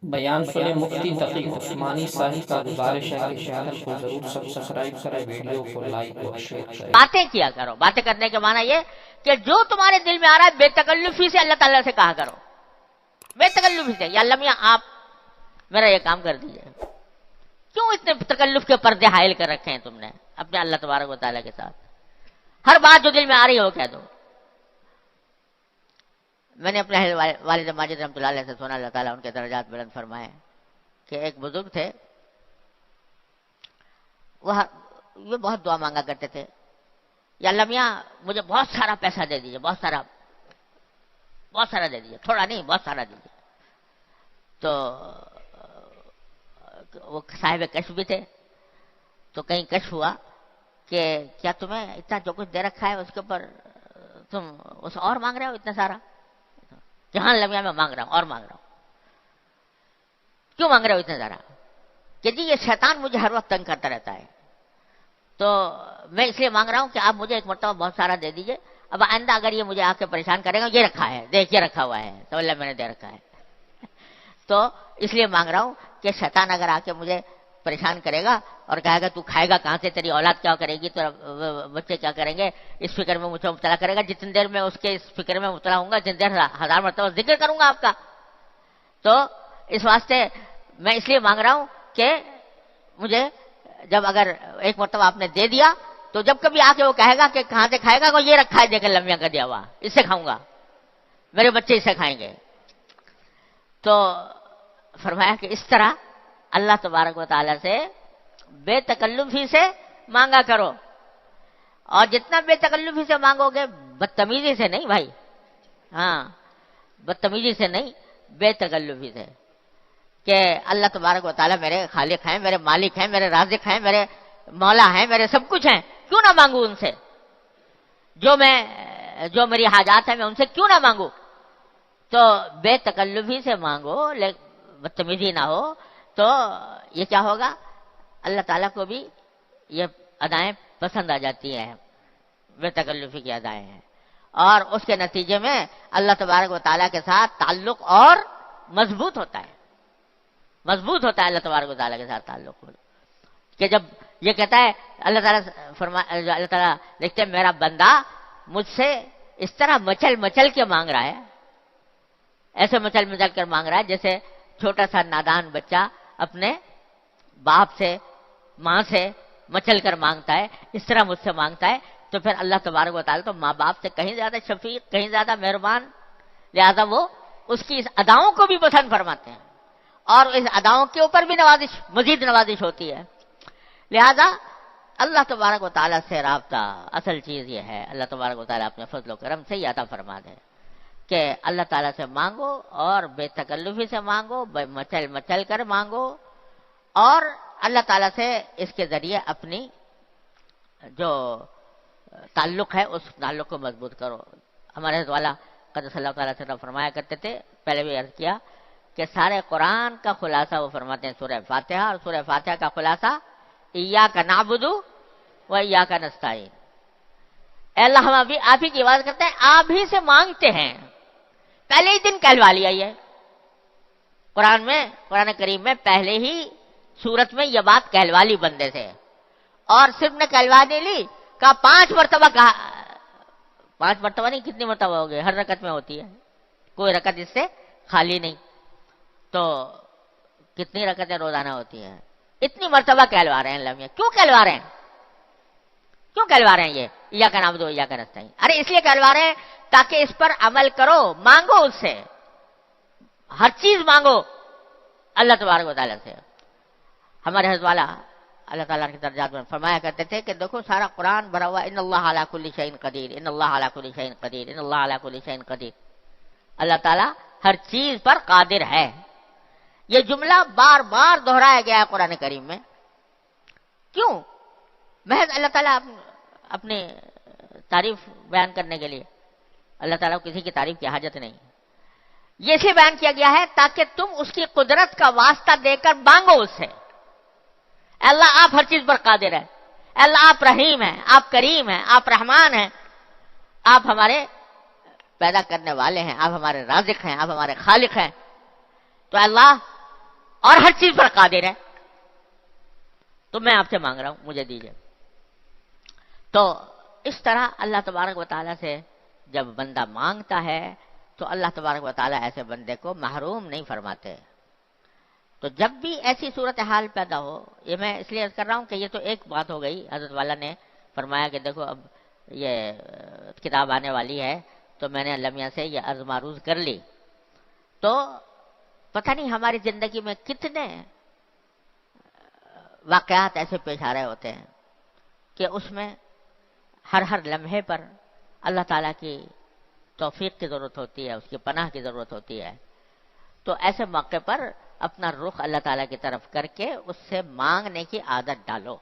بیان سنے مفتی تقی عثمانی صاحب کا گزارش ہے کہ چینل کو ضرور سبسکرائب کریں، ویڈیو کو لائک اور شیئر کریں۔ باتیں کیا کرو، باتیں کرنے کے معنی یہ کہ جو تمہارے دل میں آ رہا ہے بے تکلفی سے اللہ تعالیٰ سے کہا کرو، بے تکلفی سے، یا اللہ میاں آپ میرا یہ کام کر دیجئے۔ کیوں اتنے تکلف کے پردے حائل کر رکھے ہیں تم نے اپنے اللہ تبارک و تعالیٰ کے ساتھ؟ ہر بات جو دل میں آ رہی ہے وہ کہہ دو۔ میں نے اپنے والد ماجد رحمۃ اللہ علیہ سے سنا، اللہ تعالیٰ ان کے درجات بلند فرمائے، کہ ایک بزرگ تھے، وہ بہت دعا مانگا کرتے تھے، یا اللہ میاں مجھے بہت سارا پیسہ دے دیجیے، بہت سارا دے دیجیے، تھوڑا نہیں بہت سارا دیجیے۔ تو وہ صاحب کشف بھی تھے، تو کہیں کشف ہوا کہ کیا تمہیں اتنا جو کچھ دے رکھا ہے اس کے اوپر تم اس اور مانگ رہے ہو اتنا سارا؟ کہ ہاں اللہ میاں میں مانگ رہا ہوں اور مانگ رہا ہوں۔ کیوں مانگ رہے ہو اتنا سارا؟ کہ جی یہ شیطان مجھے ہر وقت تنگ کرتا رہتا ہے، تو میں اس لیے مانگ رہا ہوں کہ آپ مجھے ایک مرتبہ بہت سارا دے دیجئے، اب آئندہ اگر یہ مجھے آ کے پریشان کرے گا، یہ رکھا ہے دیکھ، یہ رکھا ہوا ہے تو اللہ میں نے دے رکھا ہے، تو اس لیے مانگ رہا ہوں کہ شیطان اگر آ کے مجھے پریشان کرے گا اور کہے گا تو کھائے گا کہاں سے، تیری اولاد کیا کرے گی، تو بچے کیا کریں گے، اس فکر میں مجھے مبتلا کرے گا، جتنی دیر میں اس کے اس فکر میں مبتلا ہوں گا جتنی دیر ہزار مرتبہ ذکر کروں گا آپ کا۔ تو اس واسطے میں اس لیے مانگ رہا ہوں کہ مجھے جب اگر ایک مرتبہ آپ نے دے دیا تو جب کبھی آ کے وہ کہے گا کہ کہاں سے کھائے گا، وہ یہ رکھا ہے دیکھ لمحہ کا دیا ہوا، اس سے کھاؤں گا، میرے بچے اس سے کھائیں گے۔ تو فرمایا کہ اس طرح اللہ تبارک و تعالیٰ سے بے تکلفی سے مانگا کرو، اور جتنا بے تکلفی سے مانگو گے، بدتمیزی سے نہیں بھائی، ہاں بدتمیزی سے نہیں، بے تکلفی سے، کہ اللہ تبارک و تعالیٰ میرے خالق ہیں، میرے مالک ہیں، میرے رازق ہیں، میرے مولا ہیں، میرے سب کچھ ہیں، کیوں نہ مانگوں ان سے؟ جو میری حاجات ہیں میں ان سے کیوں نہ مانگوں؟ تو بے تکلفی سے مانگو، بدتمیزی نہ ہو، تو یہ کیا ہوگا، اللہ تعالیٰ کو بھی یہ ادائیں پسند آ جاتی ہیں، بے تکلفی کی ادائیں ہیں، اور اس کے نتیجے میں اللہ تبارک و تعالیٰ کے ساتھ تعلق اور مضبوط ہوتا ہے، اللہ تبارک و تعالیٰ کے ساتھ تعلق، کہ جب یہ کہتا ہے اللہ تعالیٰ دیکھتے ہیں میرا بندہ مجھ سے اس طرح مچل مچل کے مانگ رہا ہے، ایسے مچل مچل کر مانگ رہا ہے جیسے چھوٹا سا نادان بچہ اپنے باپ سے ماں سے مچل کر مانگتا ہے، اس طرح مجھ سے مانگتا ہے۔ تو پھر اللہ تبارک و تعالیٰ تو ماں باپ سے کہیں زیادہ شفیق، کہیں زیادہ مہربان، لہذا وہ اس کی اس اداؤں کو بھی پسند فرماتے ہیں، اور اس اداؤں کے اوپر بھی نوازش، مزید نوازش ہوتی ہے۔ لہذا اللہ تبارک و تعالیٰ سے رابطہ اصل چیز یہ ہے، اللہ تبارک و تعالیٰ اپنے فضل و کرم سے ہی عطا فرما دے کہ اللہ تعالیٰ سے مانگو، اور بے تکلفی سے مانگو، مچل مچل کر مانگو، اور اللہ تعالیٰ سے اس کے ذریعے اپنی جو تعلق ہے اس تعلق کو مضبوط کرو۔ ہمارے حضرت والا قدس اللہ تعالیٰ سے فرمایا کرتے تھے، پہلے بھی عرض کیا کہ سارے قرآن کا خلاصہ وہ فرماتے ہیں سورہ فاتحہ، اور سورہ فاتحہ کا خلاصہ ایاک نعبد و ایاک نستعین، اے اللہ ہم ابھی آپ ہی کی عبادت کرتے ہیں، آپ ہی سے مانگتے ہیں، پہلے ہی دن کہلوا لیا یہ قرآن کریم میں پہلے ہی سورت میں یہ بات کہلوا لی بندے سے، اور صرف نے کہلوا نہیں لی، کہا 5 مرتبہ، کہا 5 مرتبہ نہیں، کتنی مرتبہ ہو گئے، ہر رکعت میں ہوتی ہے، کوئی رکعت اس سے خالی نہیں، تو کتنی رکعتیں روزانہ ہوتی ہیں، اتنی مرتبہ کہلوا رہے ہیں اللہ میاں۔ کیوں کہلوا رہے ہیں؟ کیوں کہلوا رہے ہیں یہ ایاک نعبد و ایاک نستعین؟ ارے اس لیے کہلوا رہے ہیں تاکہ اس پر عمل کرو، مانگو اس سے، ہر چیز مانگو اللہ تبارک و تعالیٰ سے۔ ہمارے حضرت والا اللہ تعالیٰ کے درجات میں فرمایا کرتے تھے کہ دیکھو سارا قرآن بھرا ہوا ان اللہ علی کل شیء قدیر، ان اللہ علی کل شیء قدیر، ان اللہ علی کل شیء قدیر، اللہ تعالیٰ ہر چیز پر قادر ہے۔ یہ جملہ بار بار دہرایا گیا ہے قرآن کریم میں، کیوں؟ محض اللہ تعالیٰ اپنی تعریف بیان کرنے کے لیے، اللہ تعالیٰ کو کسی کی تعریف کی حاجت نہیں، یہ اسے بیان کیا گیا ہے تاکہ تم اس کی قدرت کا واسطہ دے کر مانگو اس سے، اے اللہ آپ ہر چیز پر قادر ہیں، اے اللہ آپ رحیم ہیں، آپ کریم ہیں، آپ رحمان ہیں، آپ ہمارے پیدا کرنے والے ہیں، آپ ہمارے رازق ہیں، آپ ہمارے خالق ہیں، تو اے اللہ اور ہر چیز پر قادر ہے، تو میں آپ سے مانگ رہا ہوں مجھے دیجیے۔ تو اس طرح اللہ تبارک و تعالیٰ سے جب بندہ مانگتا ہے تو اللہ تبارک و تعالیٰ ایسے بندے کو محروم نہیں فرماتے۔ تو جب بھی ایسی صورتحال پیدا ہو، یہ میں اس لیے عرض کر رہا ہوں کہ یہ تو ایک بات ہو گئی، حضرت والا نے فرمایا کہ دیکھو اب یہ کتاب آنے والی ہے تو میں نے اللہ میاں سے یہ عرض معروض کر لی، تو پتہ نہیں ہماری زندگی میں کتنے واقعات ایسے پیش آ رہے ہوتے ہیں کہ اس میں ہر لمحے پر اللہ تعالیٰ کی توفیق کی ضرورت ہوتی ہے، اس کی پناہ کی ضرورت ہوتی ہے۔ تو ایسے موقع پر اپنا رخ اللہ تعالیٰ کی طرف کر کے اس سے مانگنے کی عادت ڈالو۔